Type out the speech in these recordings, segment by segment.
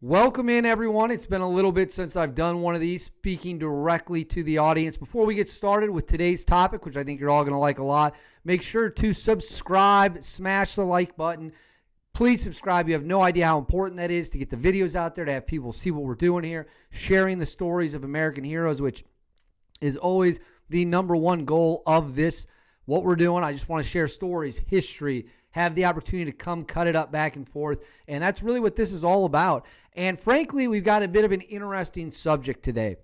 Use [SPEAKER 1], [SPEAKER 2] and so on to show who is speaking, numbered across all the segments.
[SPEAKER 1] Welcome in, everyone. It's been a little bit since I've done one of these, speaking directly to the audience. Before we get started with today's topic, which I think you're all going to like a lot, make sure to subscribe, smash the like button. Please subscribe. You have no idea how important that is to get the videos out there, to have people see what we're doing here, sharing the stories of American heroes, which is always the number one goal of this, what we're doing. I just want to share stories, history, have the opportunity to come cut it up back and forth. And that's really what this is all about. And frankly, we've got a bit of an interesting subject today.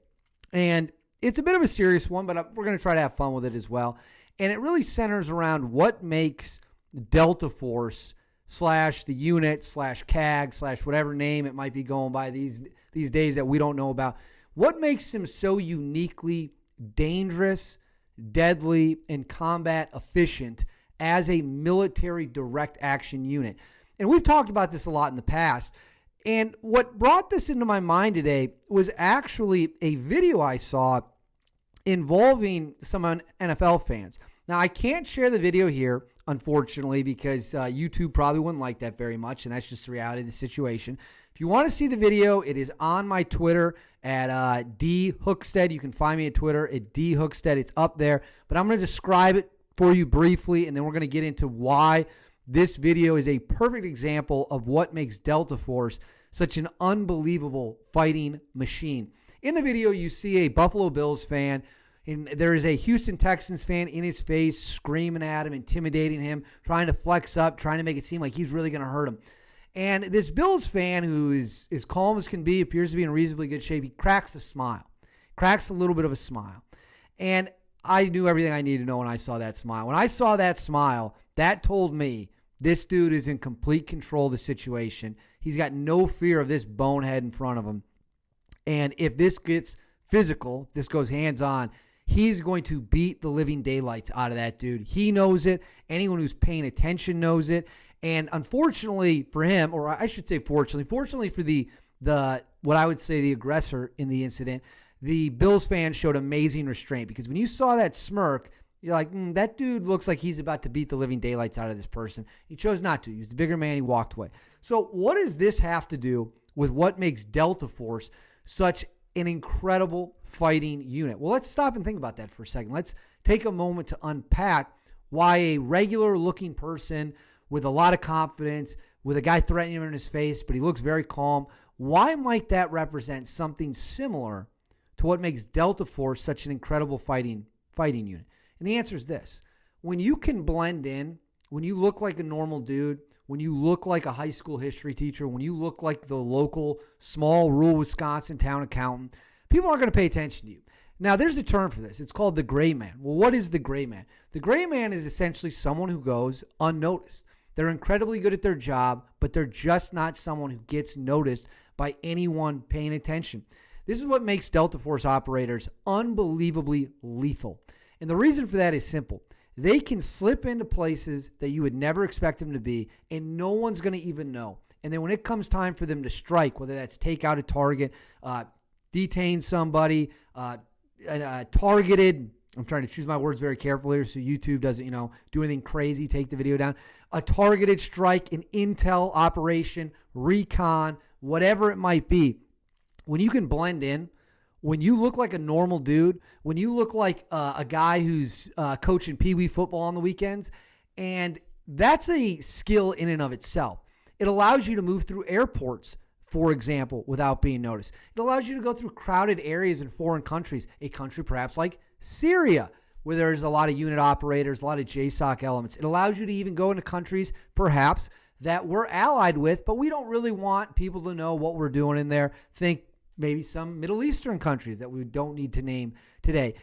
[SPEAKER 1] And it's a bit of a serious one, but we're going to try to have fun with it as well. And it really centers around what makes Delta Force / the unit / CAG / whatever name it might be going by these days that we don't know about. What makes them so uniquely dangerous, deadly, and combat efficient as a military direct action unit? And we've talked about this a lot in the past. And what brought this into my mind today was actually a video I saw involving some NFL fans. Now, I can't share the video here, unfortunately, because YouTube probably wouldn't like that very much, and that's just the reality of the situation. If you want to see the video, it is on my Twitter at D Hookstead. You can find me at Twitter at D Hookstead. It's up there, but I'm going to describe it for you briefly, and then we're going to get into why this video is a perfect example of what makes Delta Force such an unbelievable fighting machine. In the video, you see a Buffalo Bills fan, and there is a Houston Texans fan in his face, screaming at him, intimidating him, trying to flex up, trying to make it seem like he's really going to hurt him. And this Bills fan, who is as calm as can be, appears to be in reasonably good shape, he cracks a little bit of a smile. And I knew everything I needed to know when I saw that smile. When I saw that smile, that told me this dude is in complete control of the situation. He's got no fear of this bonehead in front of him. And if this gets physical, if this goes hands-on, he's going to beat the living daylights out of that dude. He knows it. Anyone who's paying attention knows it. And unfortunately for him, or I should say fortunately for the what I would say the aggressor in the incident, the Bills fan showed amazing restraint, because when you saw that smirk, you're like, that dude looks like he's about to beat the living daylights out of this person. He chose not to. He was the bigger man. He walked away. So what does this have to do with what makes Delta Force such an incredible fighting unit? Well, let's stop and think about that for a second. Let's take a moment to unpack why a regular looking person with a lot of confidence, with a guy threatening him in his face, but he looks very calm, why might that represent something similar to what makes Delta Force such an incredible fighting unit? And the answer is this. When you can blend in, when you look like a normal dude, when you look like a high school history teacher, when you look like the local small rural Wisconsin town accountant, people aren't going to pay attention to you. Now, there's a term for this. It's called the gray man. Well, what is the gray man? The gray man is essentially someone who goes unnoticed. They're incredibly good at their job, but they're just not someone who gets noticed by anyone paying attention. This is what makes Delta Force operators unbelievably lethal. And the reason for that is simple. They can slip into places that you would never expect them to be, and no one's going to even know. And then when it comes time for them to strike, whether that's take out a target, detain somebody, targeted, I'm trying to choose my words very carefully here so YouTube doesn't, do anything crazy, take the video down. A targeted strike, an intel operation, recon, whatever it might be. When you can blend in, when you look like a normal dude, when you look like a guy who's coaching Pee Wee football on the weekends, and that's a skill in and of itself. It allows you to move through airports, for example, without being noticed. It allows you to go through crowded areas in foreign countries, a country perhaps like Syria, where there's a lot of unit operators, a lot of JSOC elements. It allows you to even go into countries perhaps that we're allied with, but we don't really want people to know what we're doing in there. Think maybe some Middle Eastern countries that we don't need to name today.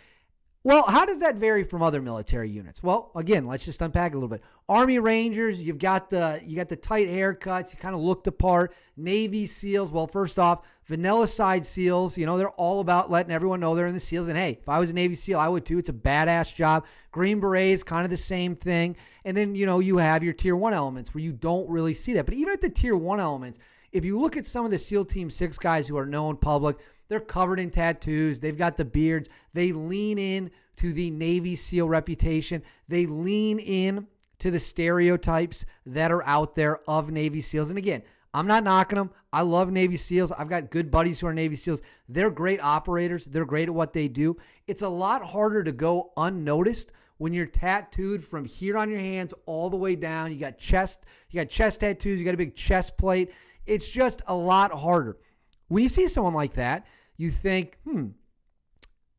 [SPEAKER 1] Well, how does that vary from other military units? Well, again, let's just unpack it a little bit. Army Rangers, you got the tight haircuts, you kind of look the part. Navy SEALs, well, first off, vanilla side SEALs, they're all about letting everyone know they're in the SEALs. And hey, if I was a Navy SEAL, I would too. It's a badass job. Green Berets, kind of the same thing. And then, you have your Tier 1 elements where you don't really see that. But even at the Tier 1 elements, if you look at some of the SEAL Team 6 guys who are known public, they're covered in tattoos. They've got the beards. They lean in to the Navy SEAL reputation. They lean in to the stereotypes that are out there of Navy SEALs. And again, I'm not knocking them. I love Navy SEALs. I've got good buddies who are Navy SEALs. They're great operators. They're great at what they do. It's a lot harder to go unnoticed when you're tattooed from here on your hands all the way down. You got chest tattoos. You got a big chest plate. It's just a lot harder. When you see someone like that, you think,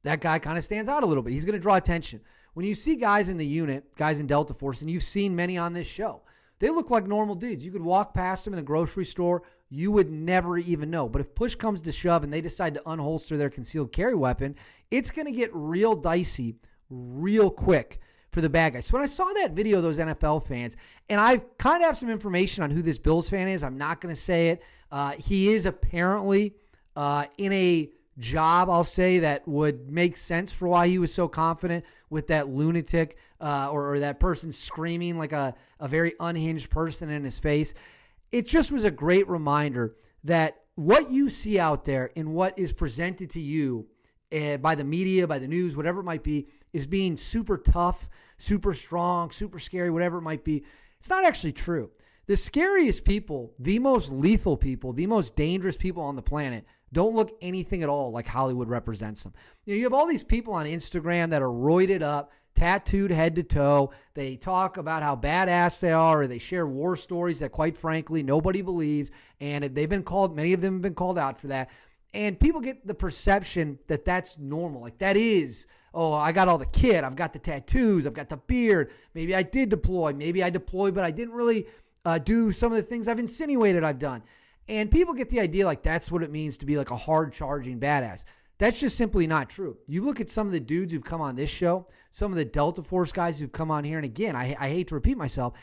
[SPEAKER 1] that guy kind of stands out a little bit. He's going to draw attention. When you see guys in the unit, guys in Delta Force, and you've seen many on this show, they look like normal dudes. You could walk past them in a grocery store. You would never even know. But if push comes to shove and they decide to unholster their concealed carry weapon, it's going to get real dicey real quick for the bad guys. So when I saw that video of those NFL fans, and I kind of have some information on who this Bills fan is. I'm not going to say it. He is apparently in a job, I'll say, that would make sense for why he was so confident with that lunatic or that person screaming like a very unhinged person in his face. It just was a great reminder that what you see out there and what is presented to you by the media, by the news, whatever it might be, is being super tough, super strong, super scary, whatever it might be. It's not actually true. The scariest people, the most lethal people, the most dangerous people on the planet don't look anything at all like Hollywood represents them. You have all these people on Instagram that are roided up, tattooed head to toe. They talk about how badass they are, or they share war stories that, quite frankly, nobody believes. And many of them have been called out for that. And people get the perception that that's normal. Like that is, I got all the kit. I've got the tattoos. I've got the beard. Maybe I did deploy. Maybe I deployed, but I didn't really do some of the things I've insinuated I've done. And people get the idea like that's what it means to be like a hard-charging badass. That's just simply not true. You look at some of the dudes who've come on this show, some of the Delta Force guys who've come on here, and again, I hate to repeat myself,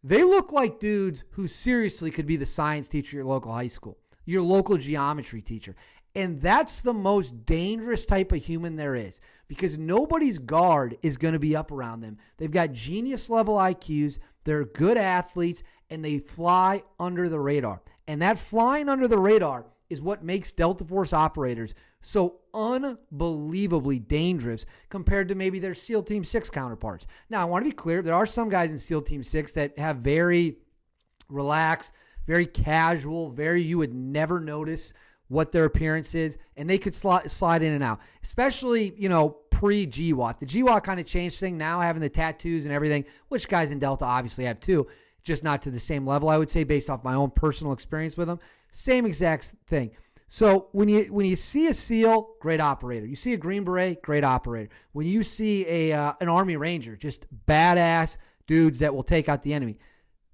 [SPEAKER 1] they look like dudes who seriously could be the science teacher at your local high school, your local geometry teacher. And that's the most dangerous type of human there is, because nobody's guard is going to be up around them. They've got genius-level IQs, they're good athletes, and they fly under the radar. And that flying under the radar is what makes Delta Force operators so unbelievably dangerous compared to maybe their SEAL Team 6 counterparts. Now, I want to be clear. There are some guys in SEAL Team 6 that have very relaxed, very casual, you would never notice what their appearance is, and they could slide in and out, especially, pre-GWOT. The GWOT kind of changed thing now, having the tattoos and everything, which guys in Delta obviously have too, just not to the same level, I would say, based off my own personal experience with them. Same exact thing. So when you see a SEAL, great operator. You see a Green Beret, great operator. When you see an Army Ranger, just badass dudes that will take out the enemy.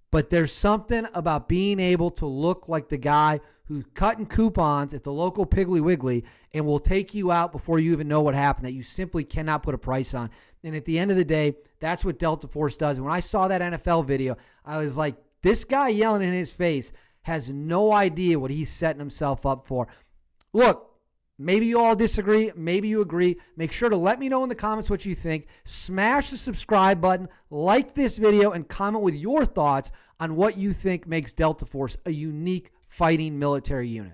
[SPEAKER 1] But there's something about being able to look like the guy who's cutting coupons at the local Piggly Wiggly and will take you out before you even know what happened, that you simply cannot put a price on. And at the end of the day, that's what Delta Force does. And when I saw that NFL video, I was like, this guy yelling in his face has no idea what he's setting himself up for. Look, maybe you all disagree. Maybe you agree. Make sure to let me know in the comments what you think. Smash the subscribe button, like this video, and comment with your thoughts on what you think makes Delta Force a unique fighting military unit.